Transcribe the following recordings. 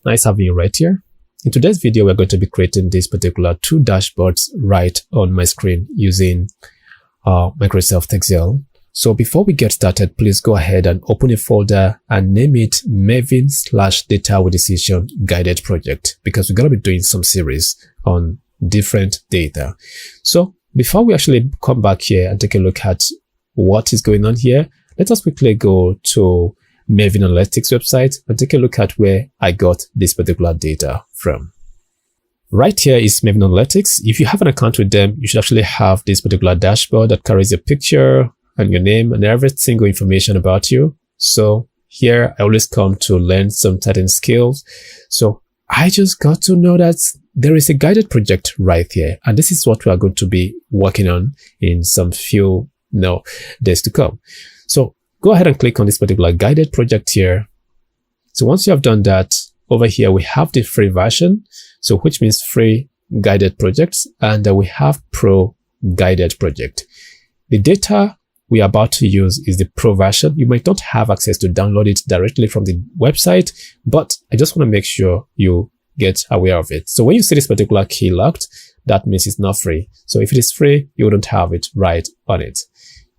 Nice having you right here. In today's video, we're going to be creating this particular two dashboards right on my screen using Microsoft Excel. So before we get started, please go ahead and open a folder and name it Maven/Data with Decision Guided Project, because we're going to be doing some series on different data. So before we actually come back here and take a look at what is going on here, let us quickly go to Maven Analytics website and take a look at where I got this particular data from. Right here is Maven Analytics. If you have an account with them, you should actually have this particular dashboard that carries your picture and your name and every single information about you. So here I always come to learn some certain skills. So I just got to know that there is a guided project right here. And this is what we are going to be working on in some few days to come. So go ahead and click on this particular guided project here. So once you have done that, over here we have the free version, so which means free guided projects, and we have pro guided project. The data we are about to use is the pro version. You might not have access to download it directly from the website, but I just want to make sure you get aware of it. So when you see this particular key locked, that means it's not free. So if it is free, you wouldn't have it right on it.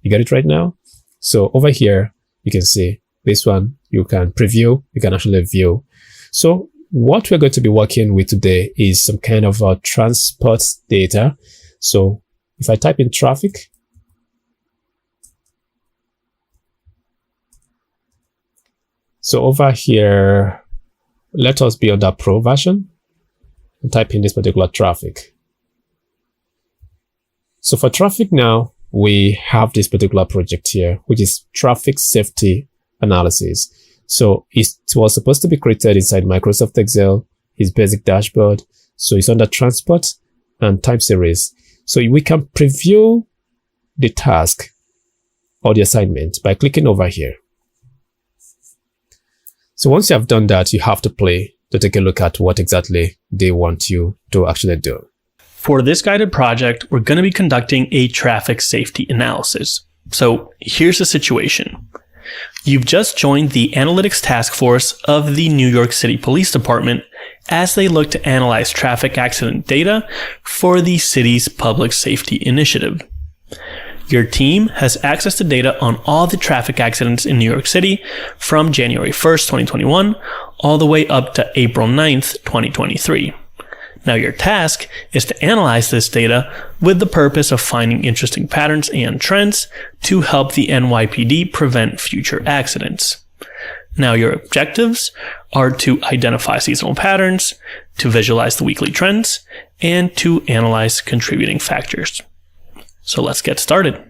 You get it right now? So over here, you can see this one, you can preview, you can actually view. So what we're going to be working with today is some kind of transport data. So if I type in traffic, so over here, let us be on that pro version and type in this particular traffic. So for traffic now, we have this particular project here, which is traffic safety analysis. So it was supposed to be created inside Microsoft Excel, its basic dashboard. So it's under transport and time series. So we can preview the task or the assignment by clicking over here. So once you have done that, you have to play to take a look at what exactly they want you to actually do. For this guided project, we're going to be conducting a traffic safety analysis. So here's the situation. You've just joined the analytics task force of the New York City Police Department as they look to analyze traffic accident data for the city's public safety initiative. Your team has access to data on all the traffic accidents in New York City from January 1st, 2021, all the way up to April 9th, 2023. Now your task is to analyze this data with the purpose of finding interesting patterns and trends to help the NYPD prevent future accidents. Now your objectives are to identify seasonal patterns, to visualize the weekly trends, and to analyze contributing factors. So let's get started.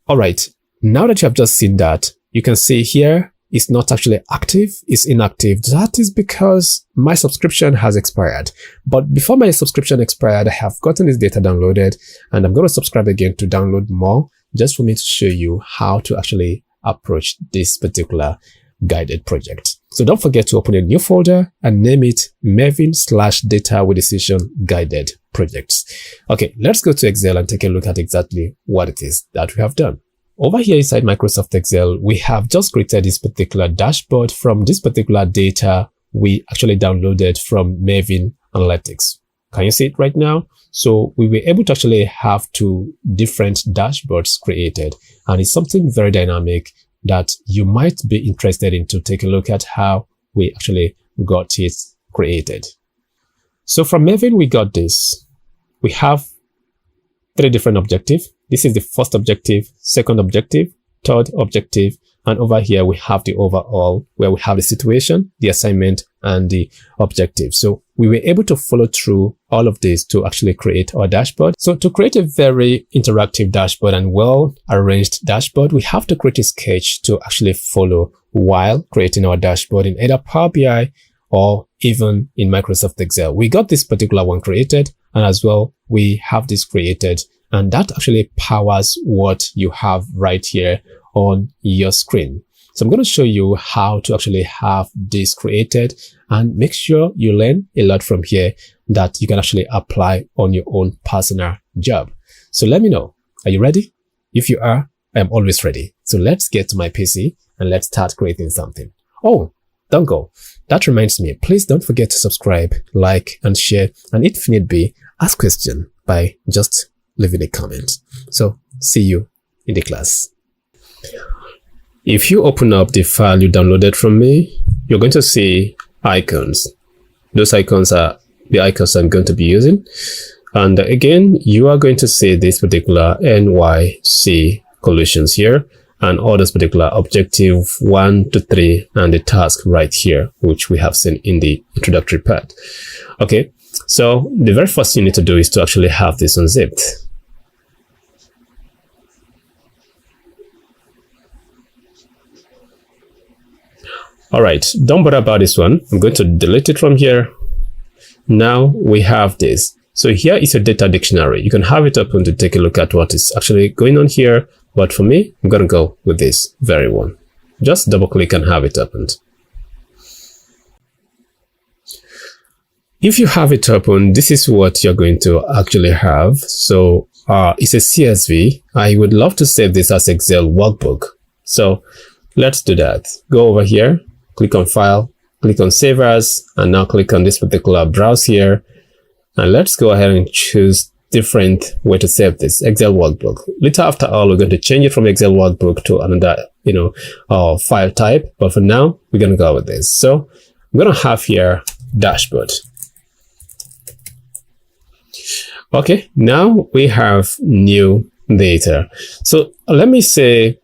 All right. Now that you have just seen that, you can see here it's not actually active, it's inactive. That is because my subscription has expired. But before my subscription expired, I have gotten this data downloaded, and I'm going to subscribe again to download more, just for me to show you how to actually approach this particular guided project. So don't forget to open a new folder and name it Maven/Data with Decision Guided Projects. Okay, let's go to Excel and take a look at exactly what it is that we have done. Over here inside Microsoft Excel, we have just created this particular dashboard from this particular data we actually downloaded from Maven Analytics. Can you see it right now? So we were able to actually have two different dashboards created, and it's something very dynamic that you might be interested in to take a look at how we actually got it created. So from Maven, we got this. We have three different objectives. This is the first objective, second objective, third objective, and over here we have the overall, where we have the situation, the assignment, and the objective. So we were able to follow through all of this to actually create our dashboard. So to create a very interactive dashboard and well-arranged dashboard, we have to create a sketch to actually follow while creating our dashboard in either Power BI or even in Microsoft Excel. We got this particular one created, and as well, we have this created, and that actually powers what you have right here on your screen. So I'm going to show you how to actually have this created, and make sure you learn a lot from here that you can actually apply on your own personal job. So let me know. Are you ready? If you are, I am always ready. So let's get to my PC and let's start creating something. Oh, don't go. That reminds me, please don't forget to subscribe, like, and share, and if need be, ask question by just leaving a comment. So see you in the class. If you open up the file you downloaded from me, you're going to see icons. Those icons are the icons I'm going to be using. And again, you are going to see this particular NYC collisions here, and all those particular objective 1 to 3 and the task right here, which we have seen in the introductory part. Okay, so the very first thing you need to do is to actually have this unzipped. All right, don't bother about this one. I'm going to delete it from here. Now we have this. So here is your data dictionary. You can have it open to take a look at what is actually going on here. But for me, I'm going to go with this very one. Just double click and have it opened. If you have it open, this is what you're going to actually have. So it's a CSV. I would love to save this as Excel workbook. So let's do that. Go over here, click on File, click on Save As, and now click on this particular browse here. And let's go ahead and choose different way to save this Excel workbook. Later, after all, we're going to change it from Excel workbook to another, file type. But for now, we're going to go with this. So I'm going to have here dashboard. Okay, now we have new data. So let me say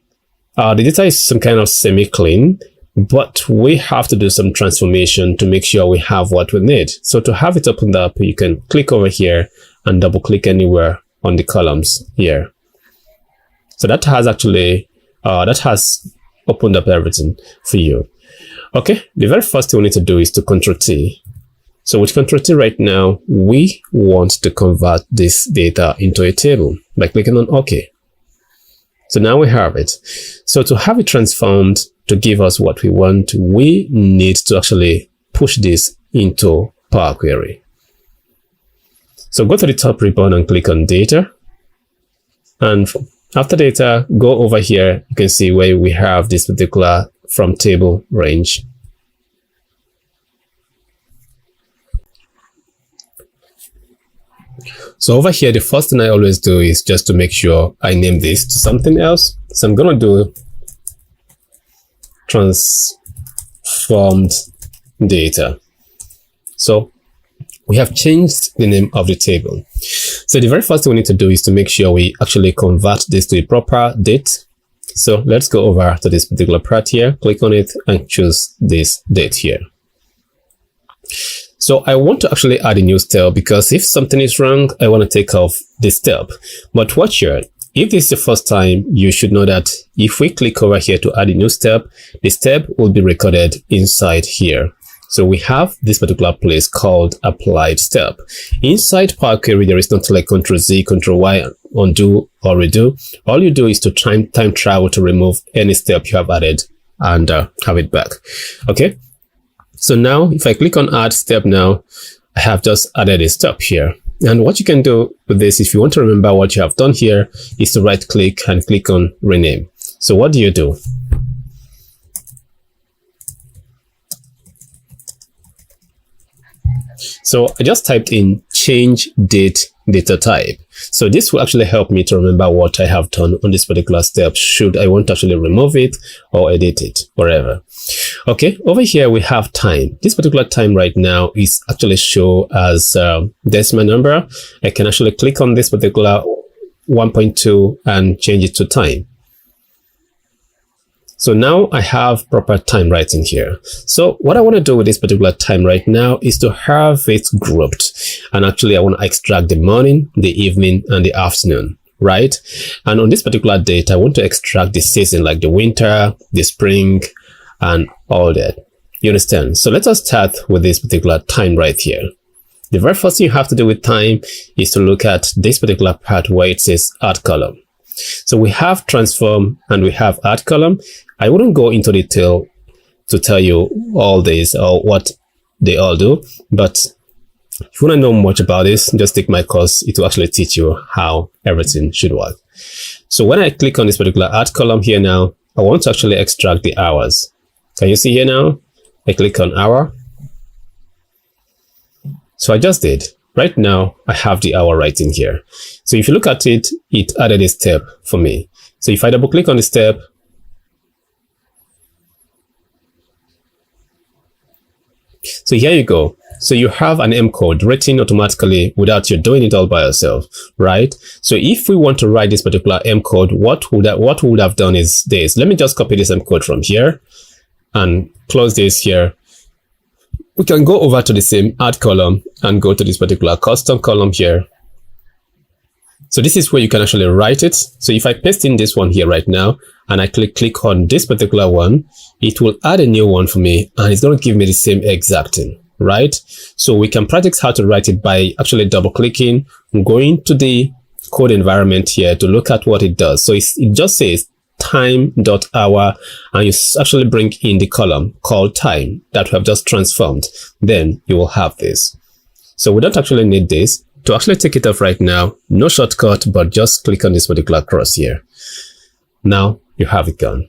the data is some kind of semi-clean, but we have to do some transformation to make sure we have what we need. So to have it opened up, you can click over here and double click anywhere on the columns here. So that has actually, that has opened up everything for you. Okay, the very first thing we need to do is to Control T. So with Control T right now, we want to convert this data into a table by clicking on OK. So now we have it. So to have it transformed to give us what we want, we need to actually push this into Power Query. So go to the top ribbon and click on Data. And after Data, go over here. You can see where we have this particular from table range. So over here, the first thing I always do is just to make sure I name this to something else. So I'm going to do transformed data. So we have changed the name of the table. So the very first thing we need to do is to make sure we actually convert this to a proper date. So let's go over to this particular part here, click on it and choose this date here. So I want to actually add a new step because if something is wrong, I want to take off this step. But watch here. If this is the first time, you should know that if we click over here to add a new step, the step will be recorded inside here. So we have this particular place called applied step. Inside Power Query, there is nothing like Ctrl Z, Ctrl Y, undo or redo. All you do is to time travel to remove any step you have added and have it back. Okay. So now if I click on add step now, I have just added a step here. And what you can do with this, if you want to remember what you have done here, is to right click and click on rename. So what do you do? So I just typed in change date data type. So this will actually help me to remember what I have done on this particular step should I want to actually remove it or edit it, whatever. Okay, over here we have time. This particular time right now is actually show as decimal number. I can actually click on this particular 1.2 and change it to time. So now I have proper time right in here. So what I want to do with this particular time right now is to have it grouped. And actually I want to extract the morning, the evening, and the afternoon, right? And on this particular date, I want to extract the season like the winter, the spring, and all that. You understand? So let us start with this particular time right here. The very first thing you have to do with time is to look at this particular part where it says add column. So we have transform and we have add column. I wouldn't go into detail to tell you all this or what they all do, but if you want to know much about this, just take my course. It will actually teach you how everything should work. So when I click on this particular add column here now, I want to actually extract the hours. Can you see here now? I click on hour. So I just did. Right now, I have the hour right in here. So if you look at it, it added a step for me. So if I double click on the step, so here you go. So you have an M code written automatically without you doing it all by yourself, right? So if we want to write this particular M code, what we would have done is this. Let me just copy this M code from here and close this here. We can go over to the same add column and go to this particular custom column here. So this is where you can actually write it. So if I paste in this one here right now and I click on this particular one, it will add a new one for me and it's going to give me the same exact thing, right? So we can practice how to write it by actually double clicking, going to the code environment here to look at what it does. So it just says time.hour and you actually bring in the column called time that we have just transformed. Then you will have this. So we don't actually need this. To actually take it off right now, no shortcut, but just click on this particular cross here. Now you have it gone.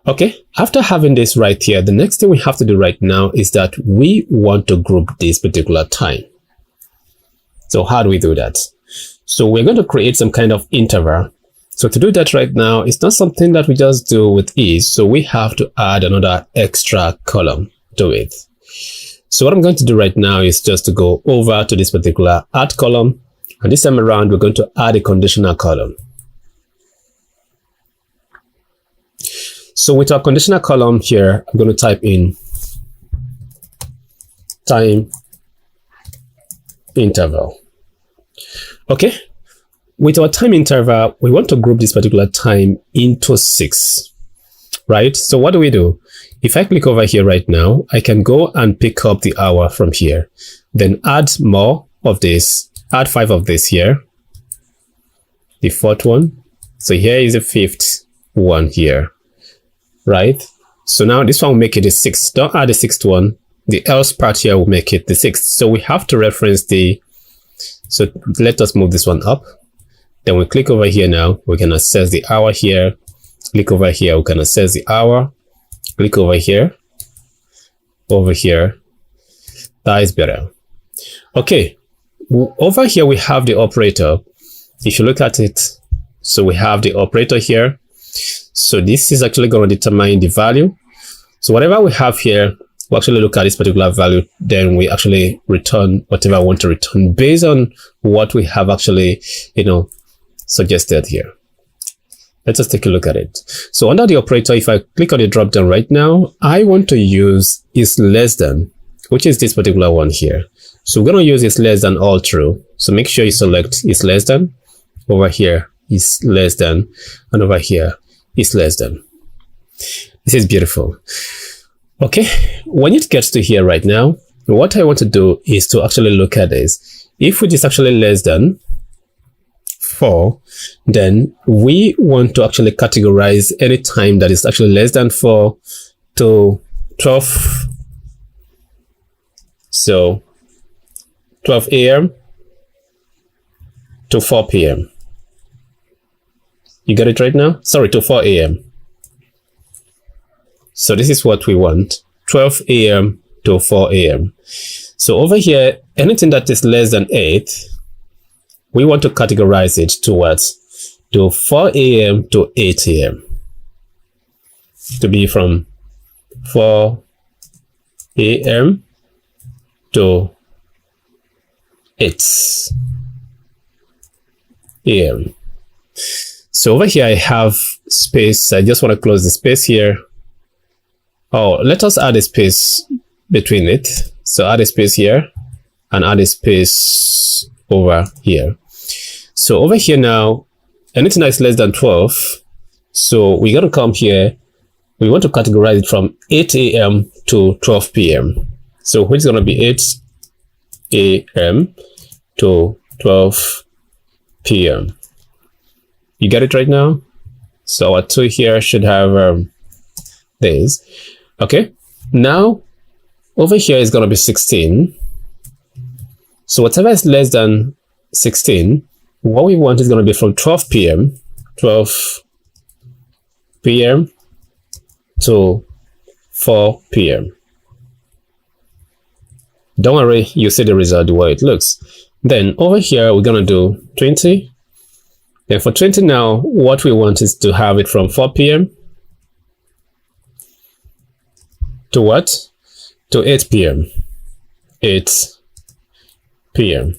Okay, after having this right here, the next thing we have to do right now is that we want to group this particular time. So how do we do that? So we're going to create some kind of interval. So to do that right now, it's not something that we just do with ease. So we have to add another extra column to it. So what I'm going to do right now is just to go over to this particular add column. And this time around, we're going to add a conditional column. So with our conditional column here, I'm going to type in time interval. Okay. With our time interval, we want to group this particular time into 6, right? So what do? If I click over here right now, I can go and pick up the hour from here, then add more of this, add 5 of this here, the 4th one. So here is the 5th one here, right? So now this one will make it the 6th. Don't add the 6th one. The else part here will make it the 6th. So we have to reference so let us move this one up. Then we click over here now, we can access the hour here. Click over here, we can access the hour. Click over here. That is better. Okay, over here we have the operator. If you look at it, so we have the operator here. So this is actually going to determine the value. So whatever we have here, we actually look at this particular value, then we actually return whatever I want to return based on what we have actually, suggested here. Let us take a look at it. So under the operator, if I click on the drop down right now, I want to use is less than, which is this particular one here. So we're going to use is less than all true. So make sure you select is less than. Over here is less than, and over here is less than. This is beautiful. Okay, when it gets to here right now, what I want to do is to actually look at this. If it is actually less than 4, then we want to actually categorize any time that is actually less than 4 to 12. So 12 a.m. to 4 p.m. You get it right now? Sorry, to 4 a.m. So this is what we want, 12 a.m. to 4 a.m. So over here, anything that is less than 8, we want to categorize it towards to 4 a.m. to 8 a.m. to be from 4 a.m. to 8 a.m. So over here I have space. I just want to close the space here. Oh, let us add a space between it. So add a space here and add a space over here. So over here now, anything that is less than 12, so we're going to come here. We want to categorize it from 8 a.m. to 12 p.m. So which is going to be 8 a.m. to 12 p.m. You get it right now? So our 2 here should have this. Okay, now over here is going to be 16. So whatever is less than 16, what we want is going to be from 12 p.m. to 4 p.m. Don't worry, you see the result the way it looks. Then over here, we're going to do 20. Then for 20 now, what we want is to have it from 4 p.m. to what? To 8 p.m. 8 p.m.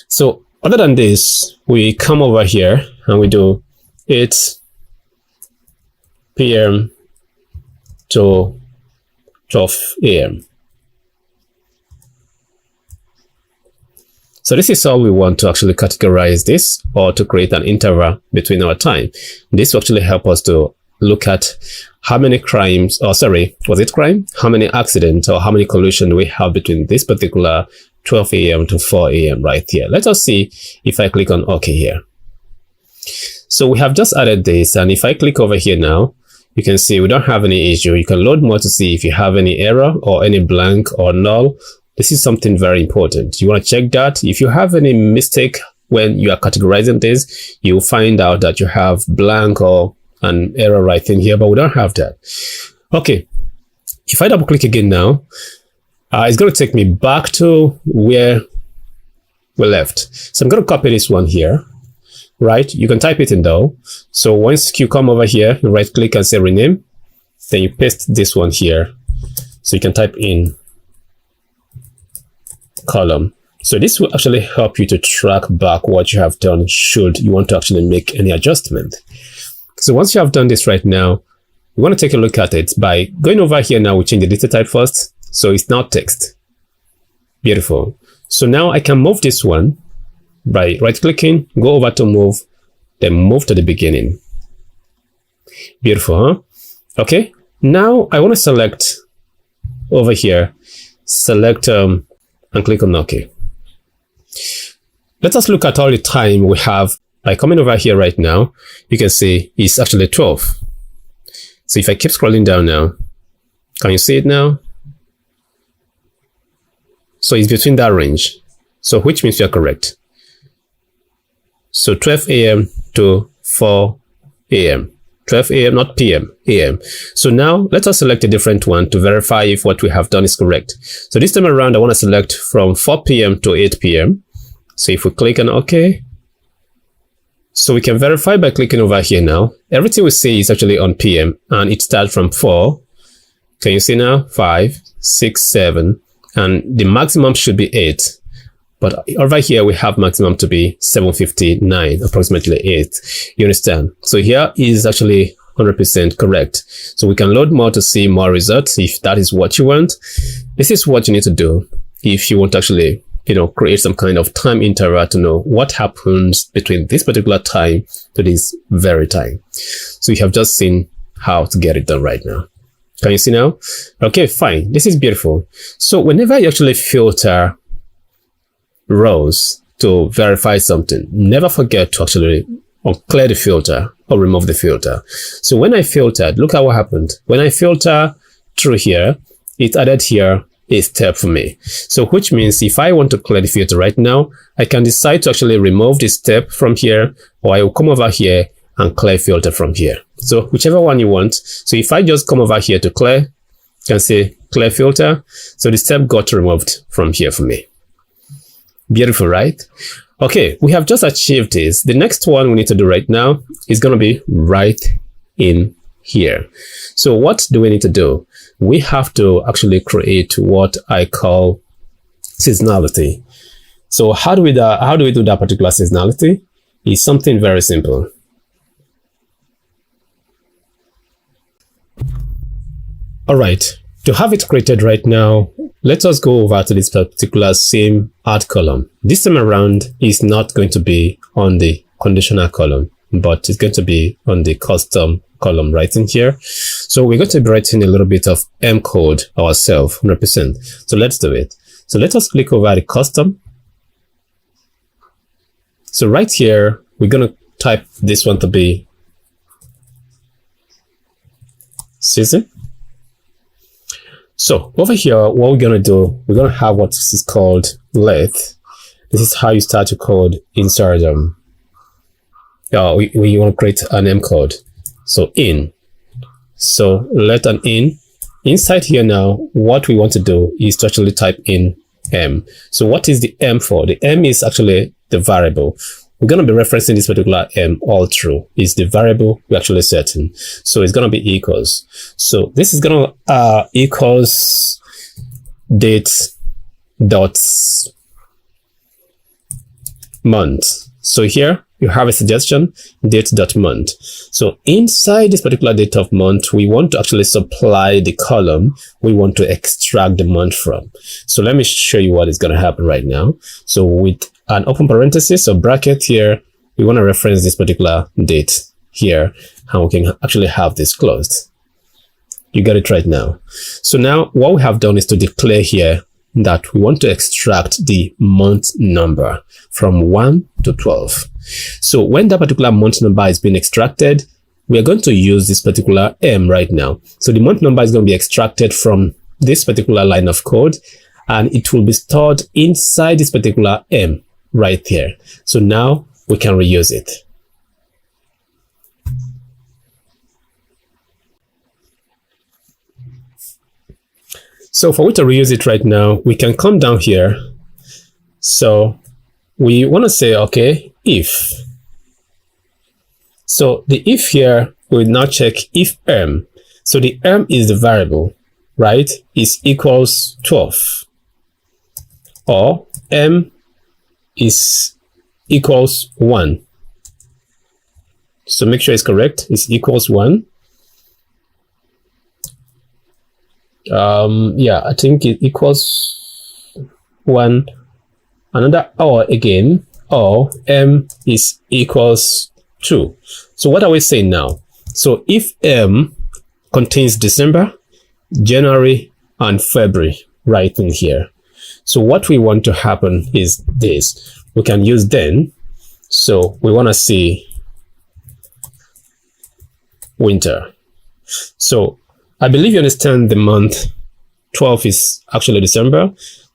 So other than this, we come over here and we do 8 p.m. to 12 a.m. So this is how we want to actually categorize this, or to create an interval between our time. This will actually help us to look at how many crimes, or sorry, was it crime? How many accidents or how many collisions we have between this particular 12 a.m. to 4 a.m. right here. Let us see if I click on OK here. So we have just added this, and if I click over here now, you can see we don't have any issue. You can load more to see if you have any error or any blank or null. This is something very important. You want to check that. If you have any mistake when you are categorizing this, you'll find out that you have blank or an error right in here, but we don't have that. Okay. If I double click again now, it's going to take me back to where we left. So I'm going to copy this one here, right? You can type it in though. So once you come over here, you right click and say rename, then you paste this one here. So you can type in column. So this will actually help you to track back what you have done should you want to actually make any adjustment. So once you have done this right now, we want to take a look at it by going over here. Now we change the data type first. So it's now text. Beautiful. So now I can move this one by right clicking, go over to move, then move to the beginning. Beautiful, huh? Okay. Now I want to select over here, select and click on OK. Let us look at all the time we have by coming over here right now. You can see it's actually 12. So if I keep scrolling down now, can you see it now? So it's between that range. So which means you're correct. So 12 a.m. to 4 a.m. 12 a.m. not p.m. a.m. So now let us select a different one to verify if what we have done is correct. So this time around, I want to select from 4 p.m. to 8 p.m. So if we click on OK, so we can verify by clicking over here now. Everything we see is actually on p.m. and it starts from 4. Can you see now? 5, 6, 7, and the maximum should be 8. But over here, we have maximum to be 7:59, approximately 8. You understand? So here is actually 100% correct. So we can load more to see more results if that is what you want. This is what you need to do if you want to actually, create some kind of time interval to know what happens between this particular time to this very time. So you have just seen how to get it done right now. Can you see now? Okay, fine. This is beautiful. So whenever you actually filter rows to verify something, never forget to actually clear the filter or remove the filter. So when I filtered, look at what happened. When I filter through here, it added here a step for me. So which means if I want to clear the filter right now, I can decide to actually remove this step from here, or I will come over here and clear filter from here. So whichever one you want. So if I just come over here to clear, you can say clear filter. So the step got removed from here for me. Beautiful, right? Okay, we have just achieved this. The next one we need to do right now is going to be right in here. So what do we need to do? We have to actually create what I call seasonality. So how do we do that particular seasonality? It's something very simple. All right. To have it created right now, let us go over to this particular same add column. This time around is not going to be on the conditional column, but it's going to be on the custom column right in here. So we're going to be writing a little bit of M code ourselves, 100%. So let's do it. So let us click over the custom. So right here, we're going to type this one to be season. So over here, what we're going to do, we're going to have what is called let. This is how you start to code inside we want to create an M code. So in. So let an in. Inside here now, what we want to do is to actually type in M. So what is the M for? The M is actually the variable. We're going to be referencing this particular M all through. Is the variable we're actually setting. So it's going to be equals. So this is going to equals date dot month. So here you have a suggestion, date dot month. So inside this particular date of month, we want to actually supply the column we want to extract the month from. So let me show you what is going to happen right now. So with an open parenthesis or bracket here, we want to reference this particular date here, and we can actually have this closed. You get it right now. So now what we have done is to declare here that we want to extract the month number from 1 to 12. So when that particular month number is being extracted, we are going to use this particular M right now. So the month number is going to be extracted from this particular line of code, and it will be stored inside this particular M right here. So now we can reuse it. So for we to reuse it right now, we can come down here. So we want to say, okay, if. So the if here, we will now check if M. So the M is the variable, right? Is equals 12. Or M is equals 1. So make sure it's correct. It's equals 1. Yeah, I think it equals 1. Another or again, or M is equals 2. So what are we saying now? So if M contains December, January, and February right in here. So what we want to happen is this. We can use then. So we want to see winter. So I believe you understand the month 12 is actually December.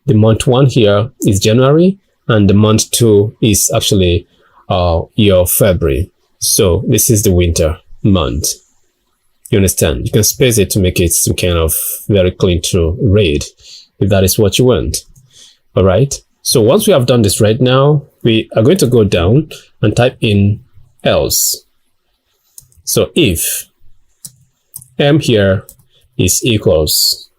The month 1 here is January, and the month 2 is actually your February. So this is the winter month. You understand? You can space it to make it some kind of very clean to read, if that is what you want. All right. So once we have done this right now, we are going to go down and type in else. So if M here is equals,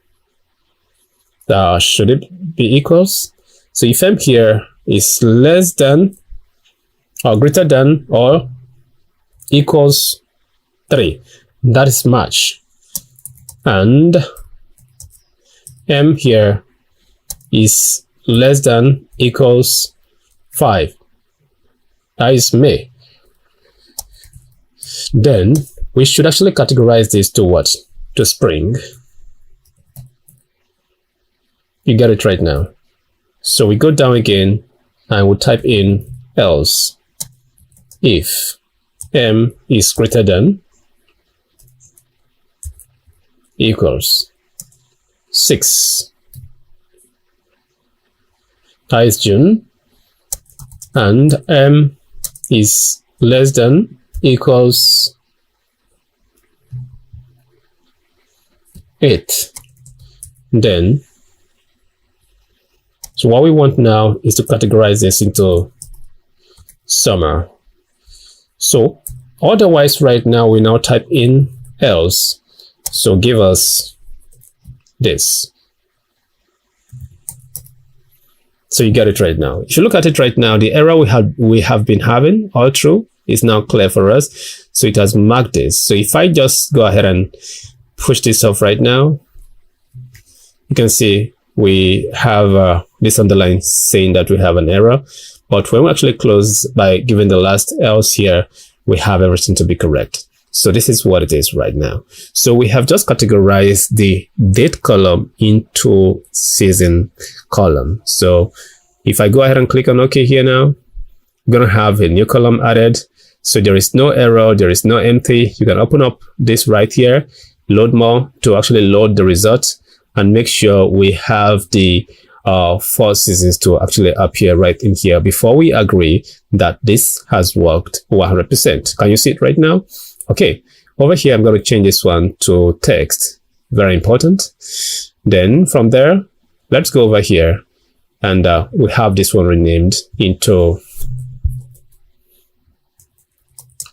should it be equals? So if M here is less than or greater than or equals 3, that is match. And M here is less than equals 5, that is May. Then we should actually categorize this to what? To spring. You get it right now. So we go down again and we'll type in else if M is greater than equals 6, that is June, and M is less than equals 8. Then, so what we want now is to categorize this into summer. So otherwise right now we now type in else. So give us this. So you get it right now. If you look at it right now, the error we have been having all through is now clear for us. So it has marked this. So if I just go ahead and push this off right now, you can see we have this underline saying that we have an error. But when we actually close by giving the last else here, we have everything to be correct. So this is what it is right now. So we have just categorized the date column into season column. So if I go ahead and click on OK here now, I'm going to have a new column added. So there is no error, there is no empty. You can open up this right here, load more to actually load the result, and make sure we have the 4 seasons to actually appear right in here before we agree that this has worked 100%. Can you see it right now? Okay, over here I'm going to change this one to text. Very important. Then from there, let's go over here and we have this one renamed into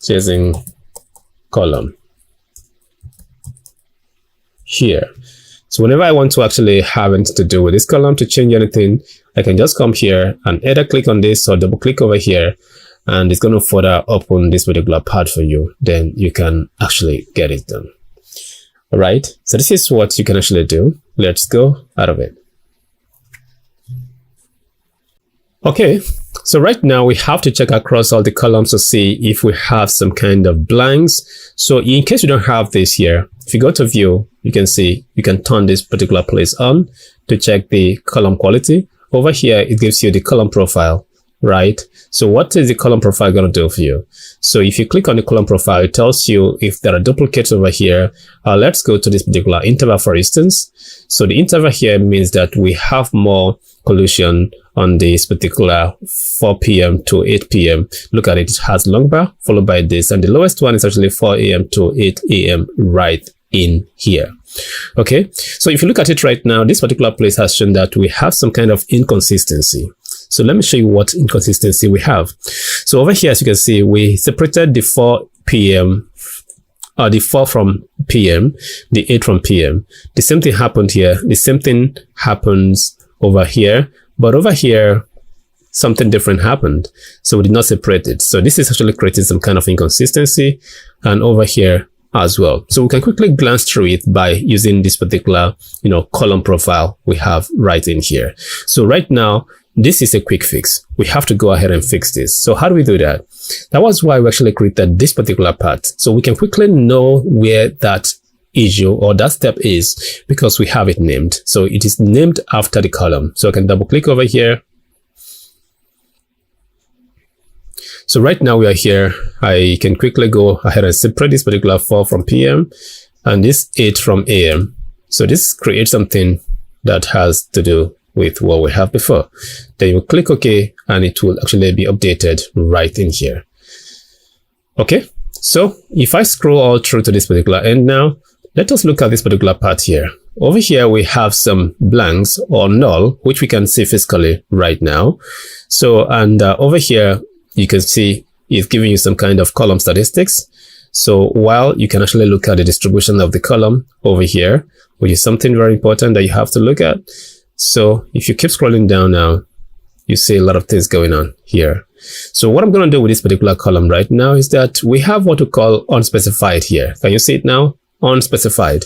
chasing column here. So whenever I want to actually have anything to do with this column, to change anything, I can just come here and either click on this or double click over here, and it's going to further open this particular part for you. Then you can actually get it done. All right. So this is what you can actually do. Let's go out of it. Okay. So right now we have to check across all the columns to see if we have some kind of blanks. So in case you don't have this here, if you go to view, you can see you can turn this particular place on to check the column quality. Over here, it gives you the column profile, right? So what is the column profile going to do for you? So if you click on the column profile, it tells you if there are duplicates over here. Let's go to this particular interval, for instance. So the interval here means that we have more collision on this particular 4 p.m. to 8 p.m. Look at it, it has long bar followed by this, and the lowest one is actually 4 a.m. to 8 a.m. right in here. Okay, so if you look at it right now, this particular place has shown that we have some kind of inconsistency. So let me show you what inconsistency we have. So over here, as you can see, we separated the 4 p.m. or the 4 from p.m., the 8 from p.m. The same thing happened here. The same thing happens over here, but over here, something different happened. So we did not separate it. So this is actually creating some kind of inconsistency, and over here as well. So we can quickly glance through it by using this particular, column profile we have right in here. So right now, this is a quick fix. We have to go ahead and fix this. So how do we do that? That was why we actually created this particular part. So we can quickly know where that issue or that step is because we have it named. So it is named after the column. So I can double click over here. So right now we are here. I can quickly go ahead and separate this particular 4 from PM and this 8 from AM. So this creates something that has to do with what we have before. Then you click OK and it will actually be updated right in here. Okay, so if I scroll all through to this particular end now, let us look at this particular part here. Over here, we have some blanks or null, which we can see physically right now. So, and over here, you can see it's giving you some kind of column statistics. So while you can actually look at the distribution of the column over here, which is something very important that you have to look at. So if you keep scrolling down now, you see a lot of things going on here. So what I'm going to do with this particular column right now is that we have what we call unspecified here. Can you see it now? Unspecified.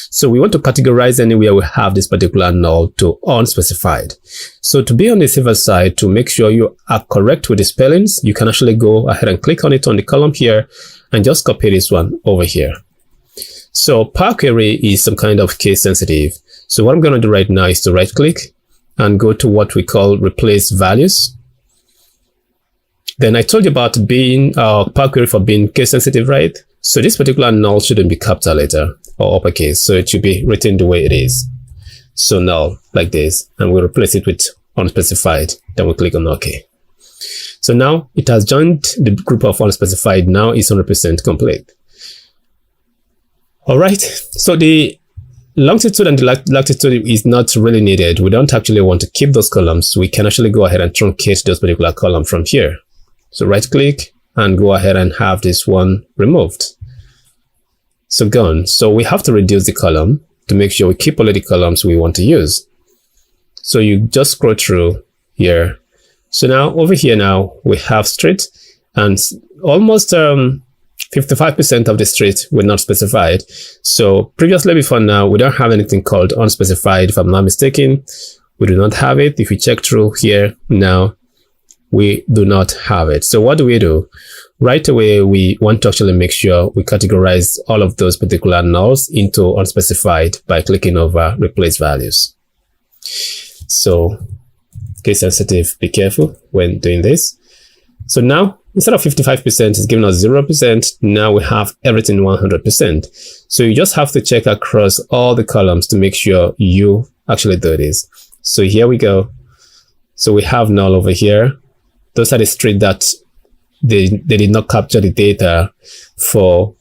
So we want to categorize anywhere we have this particular null to unspecified. So to be on the safer side, to make sure you are correct with the spellings, you can actually go ahead and click on it on the column here and just copy this one over here. So Power Query is some kind of case sensitive. So what I'm going to do right now is to right click and go to what we call replace values. Then I told you about being Power Query for being case sensitive, right? So this particular null shouldn't be capital letter or uppercase. So it should be written the way it is. So null like this, and we'll replace it with unspecified. Then we click on OK. So now it has joined the group of unspecified. Now it's 100% complete. All right. So the longitude and the latitude is not really needed. We don't actually want to keep those columns. We can actually go ahead and truncate those particular columns from here. So right click and go ahead and have this one removed. So gone. So we have to reduce the column to make sure we keep all of the columns we want to use. So you just scroll through here. So now over here now we have street, and almost 55% of the street were not specified. So previously before now, we don't have anything called unspecified. If I'm not mistaken, we do not have it. If you check through here now, we do not have it. So what do? Right away, we want to actually make sure we categorize all of those particular nulls into unspecified by clicking over replace values. So case sensitive, be careful when doing this. So now instead of 55%, it's giving us 0%. Now we have everything 100%. So you just have to check across all the columns to make sure you actually do this. So here we go. So we have null over here. Those are the street that they did not capture the data for.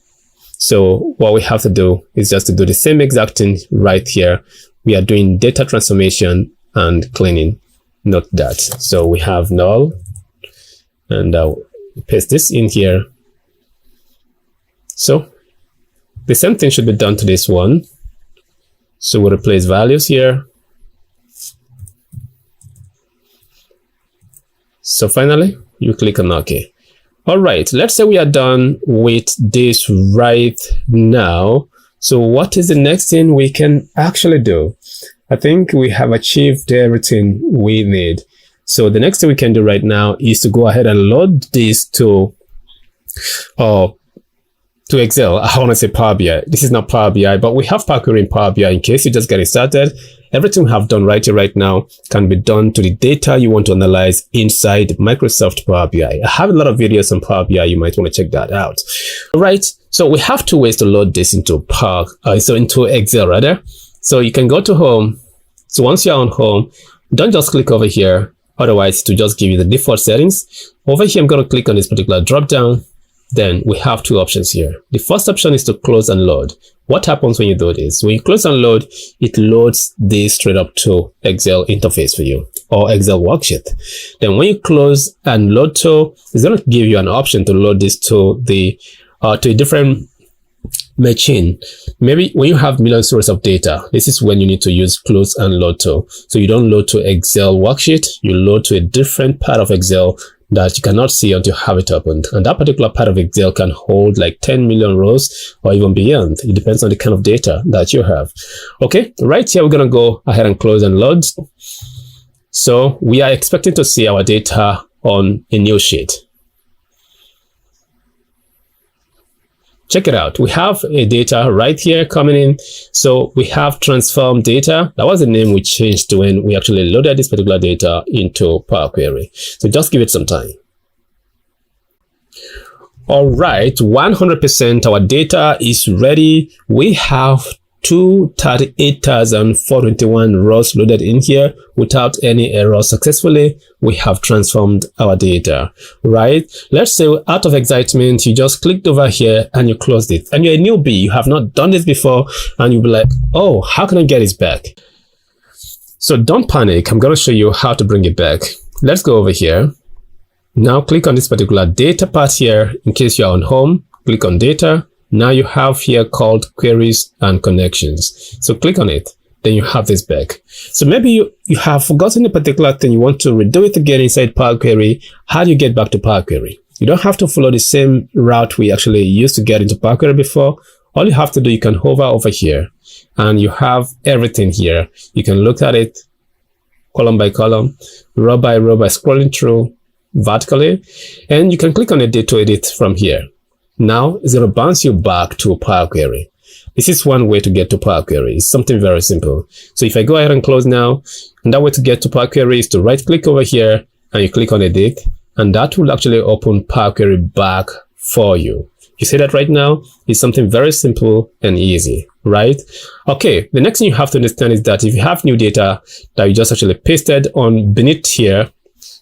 So what we have to do is just to do the same exact thing right here. We are doing data transformation and cleaning. note that. So we have null, and paste this in here. So the same thing should be done to this one. So we'll replace values here. So finally, you click on OK. All right, let's say we are done with this right now. So what is the next thing we can actually do? I think we have achieved everything we need. So the next thing we can do right now is to go ahead and load this to Excel. I want to say Power BI. This is not Power BI, but we have Power Query in Power BI in case you just get it started. Everything we have done right here, right now, can be done to the data you want to analyze inside Microsoft Power BI. I have a lot of videos on Power BI. You might want to check that out. All right. So we have two ways to load this into into Excel rather. So you can go to Home. So once you're on Home, don't just click over here. Otherwise, to just give you the default settings. Over here, I'm going to click on this particular drop down. Then we have two options here. The first option is to close and load. What happens when you do this? When you close and load, it loads this straight up to Excel interface for you, or Excel worksheet. Then when you close and load to, it's going to give you an option to load this to a different machine. Maybe when you have millions of rows of data, this is when you need to use close and load to. So you don't load to Excel worksheet, you load to a different part of Excel that you cannot see until you have it opened. And that particular part of Excel can hold like 10 million rows or even beyond. It depends on the kind of data that you have. Okay, right here, we're going to go ahead and close and load. So we are expecting to see our data on a new sheet. Check it out. We have a data right here coming in. So we have transform data. That was the name we changed to when we actually loaded this particular data into Power Query. So just give it some time. All right, 100% our data is ready. We have 238,421 rows loaded in here without any errors. Successfully, we have transformed our data, right? Let's say out of excitement, you just clicked over here and you closed it. And you're a newbie, you have not done this before, and you'll be like, oh, how can I get this back? So don't panic. I'm going to show you how to bring it back. Let's go over here. Now click on this particular data part here. In case you're on Home, click on Data. Now you have here called Queries and Connections. So click on it. Then you have this back. So maybe you have forgotten a particular thing. You want to redo it again inside Power Query. How do you get back to Power Query? You don't have to follow the same route we actually used to get into Power Query before. All you have to do, you can hover over here and you have everything here. You can look at it column by column, row by scrolling through vertically, and you can click on Edit to edit from here. Now it's going to bounce you back to Power Query. This is one way to get to Power Query. It's something very simple. So if I go ahead and close now, and that way to get to Power Query is to right click over here and you click on Edit, and that will actually open Power Query back for you. You see that right now? It's something very simple and easy, right? Okay, the next thing you have to understand is that if you have new data that you just actually pasted on beneath here,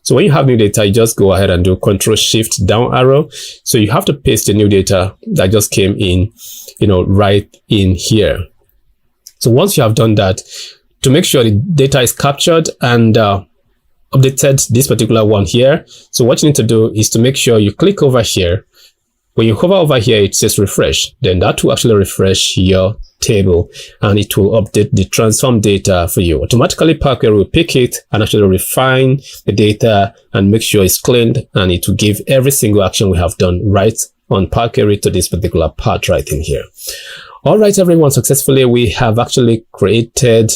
so when you have new data, you just go ahead and do Control-Shift down arrow. So you have to paste the new data that just came in, right in here. So once you have done that, to make sure the data is captured and updated this particular one here. So what you need to do is to make sure you click over here. When you hover over here, it says refresh. Then that will actually refresh your table and it will update the transform data for you. Automatically, Power Query will pick it and actually refine the data and make sure it's cleaned, and it will give every single action we have done right on Power Query to this particular part right in here. All right, everyone, successfully, we have actually created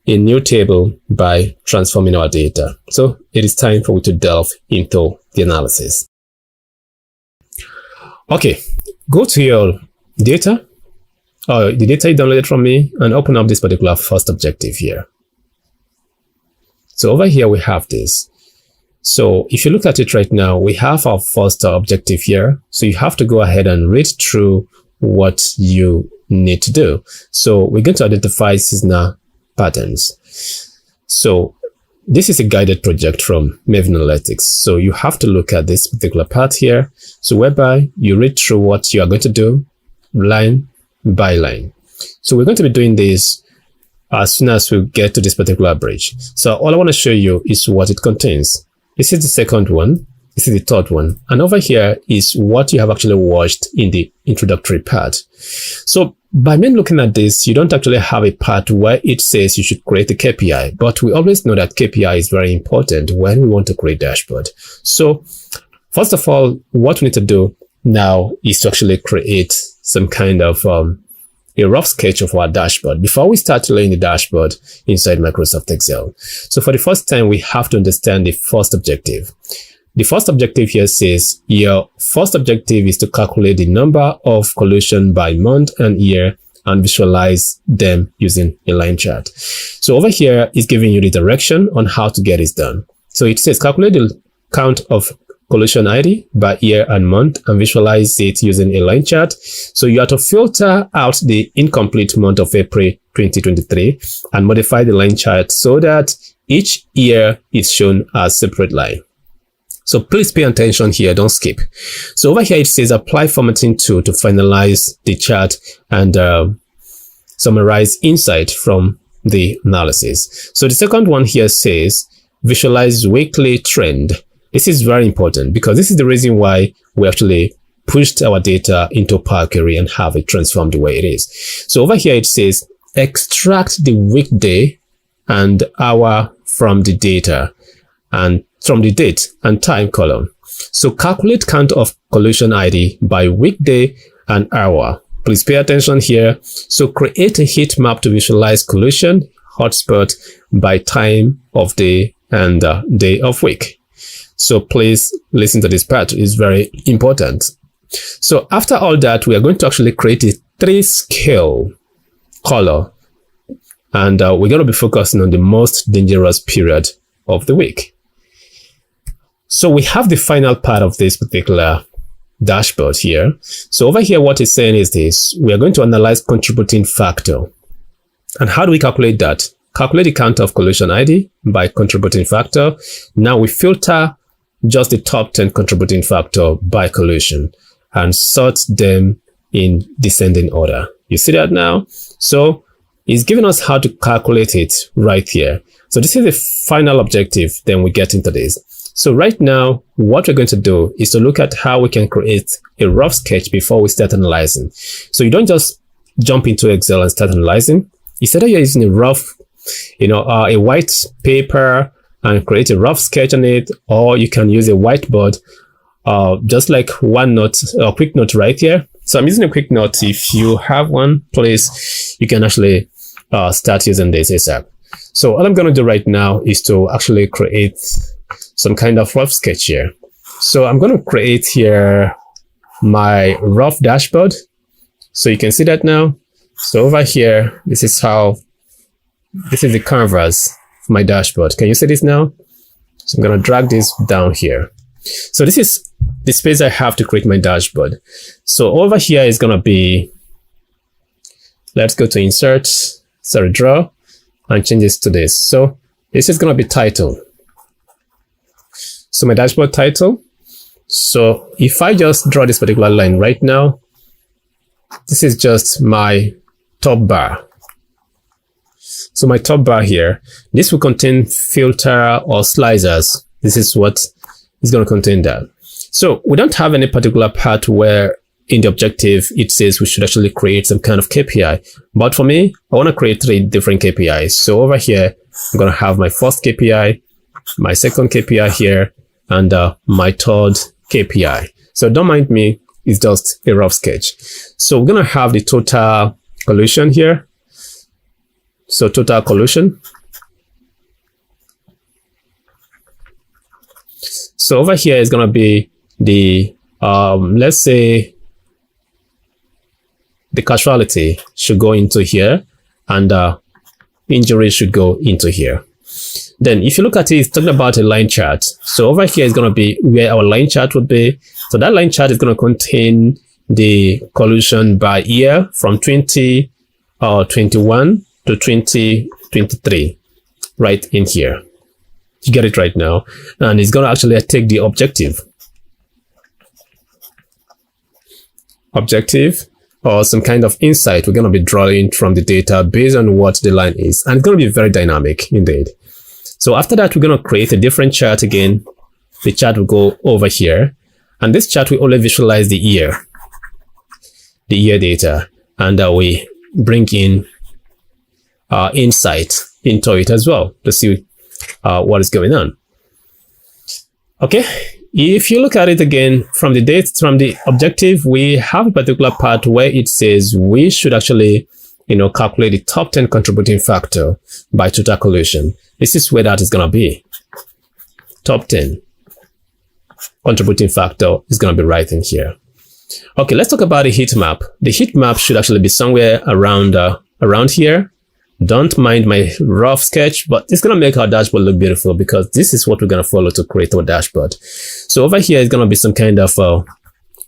a new table by transforming our data. So it is time for you to delve into the analysis. Okay, go to your data, the data you downloaded from me, and open up this particular first objective here. So over here, we have this. So if you look at it right now, we have our first objective here. So you have to go ahead and read through what you need to do. So we're going to identify seasonal patterns. So this is a guided project from Maven Analytics. So you have to look at this particular part here. So whereby you read through what you are going to do line by line. So we're going to be doing this as soon as we get to this particular bridge. So all I want to show you is what it contains. This is the second one. This is the third one. And over here is what you have actually watched in the introductory part. So by me looking at this, you don't actually have a part where it says you should create a KPI, but we always know that KPI is very important when we want to create dashboard. So first of all, what we need to do now is to actually create some kind of a rough sketch of our dashboard before we start laying the dashboard inside Microsoft Excel. So for the first time, we have to understand the first objective. The first objective here says your first objective is to calculate the number of collision by month and year and visualize them using a line chart. So over here is giving you the direction on how to get this done. So it says calculate the count of collision ID by year and month and visualize it using a line chart. So you have to filter out the incomplete month of April 2023 and modify the line chart so that each year is shown as separate line. So please pay attention here, don't skip. So over here it says apply formatting tool to finalize the chart and summarize insight from the analysis. So the second one here says visualize weekly trend. This is very important because this is the reason why we actually pushed our data into Power Query and have it transformed the way it is. So over here it says extract the weekday and hour from the data and from the date and time column. So calculate count of collision ID by weekday and hour. Please pay attention here. So create a heat map to visualize collision hotspot by time of day and day of week. So please listen to this part. It's very important. So after all that, we are going to actually create a 3-scale color. And we're going to be focusing on the most dangerous period of the week. So we have the final part of this particular dashboard here. So over here, what it's saying is this. We are going to analyze contributing factor. And how do we calculate that? Calculate the count of collision ID by contributing factor. Now we filter just the top 10 contributing factor by collision and sort them in descending order. You see that now? So it's giving us how to calculate it right here. So this is the final objective. Then we get into this. So right now, what we're going to do is to look at how we can create a rough sketch before we start analyzing. So you don't just jump into Excel and start analyzing. Instead of using a rough, a white paper and create a rough sketch on it, or you can use a whiteboard, just like OneNote, a quick note right here. So I'm using a quick note. If you have one, please, you can actually start using this ASAP. So all I'm going to do right now is to actually create some kind of rough sketch here. So I'm going to create here my rough dashboard. So you can see that now. So over here, this is the canvas of my dashboard. Can you see this now? So I'm going to drag this down here. So this is the space I have to create my dashboard. So over here is going to be, let's go to insert, draw, and change this to this. So this is going to be title. So my dashboard title. So if I just draw this particular line right now, this is just my top bar. So my top bar here, this will contain filter or slicers. This is what is going to contain that. So we don't have any particular part where in the objective, it says we should actually create some kind of KPI. But for me, I want to create 3 different KPIs. So over here, I'm going to have my first KPI, my second KPI here, and my third KPI. So don't mind me, it's just a rough sketch. So we're going to have the total collision here. So total collision. So over here is going to be the, let's say, the casualty should go into here and injury should go into here. Then if you look at it, it's talking about a line chart. So over here is going to be where our line chart would be. So that line chart is going to contain the collision by year from 2021 to 2023 right in here. You get it right now. And it's going to actually take the objective. or some kind of insight we're going to be drawing from the data based on what the line is. And it's going to be very dynamic indeed. So after that, we're going to create a different chart again. The chart will go over here. And this chart will only visualize the year data. And we bring in insight into it as well to see what is going on. Okay. If you look at it again from the objective, we have a particular part where it says we should actually, calculate the top 10 contributing factor by total collision. This is where that is going to be. Top 10 contributing factor is going to be right in here. Okay, let's talk about the heat map. The heat map should actually be somewhere around here. Don't mind my rough sketch, but it's going to make our dashboard look beautiful because this is what we're going to follow to create our dashboard. So over here is going to be some kind of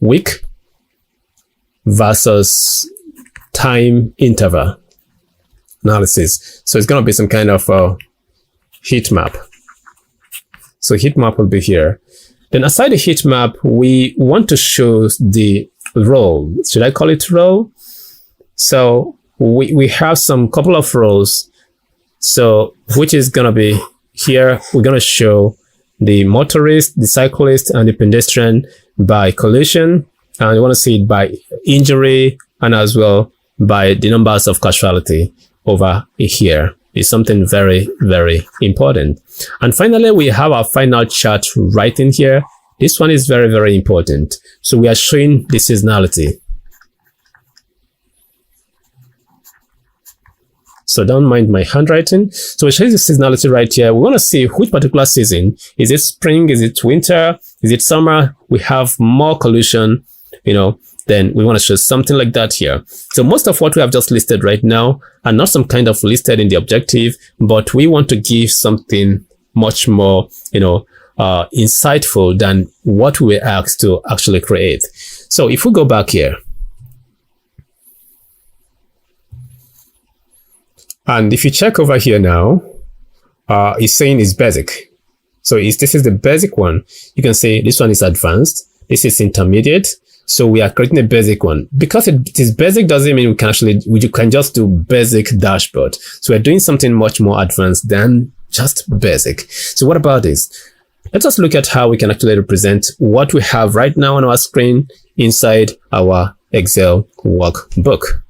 week versus time interval analysis. So it's going to be some kind of heat map. So heat map will be here. Then aside the heat map, we want to show the role. Should I call it role? So we have some couple of roles. So which is going to be here. We're going to show the motorist, the cyclist, and the pedestrian by collision. And we want to see it by injury and as well by the numbers of casualty over here. Is something very, very important. And finally, we have our final chart right in here. This one is very, very important. So we are showing the seasonality. So don't mind my handwriting. So we show the seasonality right here. We want to see which particular season. Is it spring? Is it winter? Is it summer? We have more collision, then we want to show something like that here. So most of what we have just listed right now are not some kind of listed in the objective, but we want to give something much more, insightful than what we were asked to actually create. So if we go back here, and if you check over here now, it's saying it's basic. So this is the basic one. You can say this one is advanced. This is intermediate. So we are creating a basic one. Because it is basic doesn't mean you can just do basic dashboard. So we're doing something much more advanced than just basic. So what about this? Let us look at how we can actually represent what we have right now on our screen inside our Excel workbook.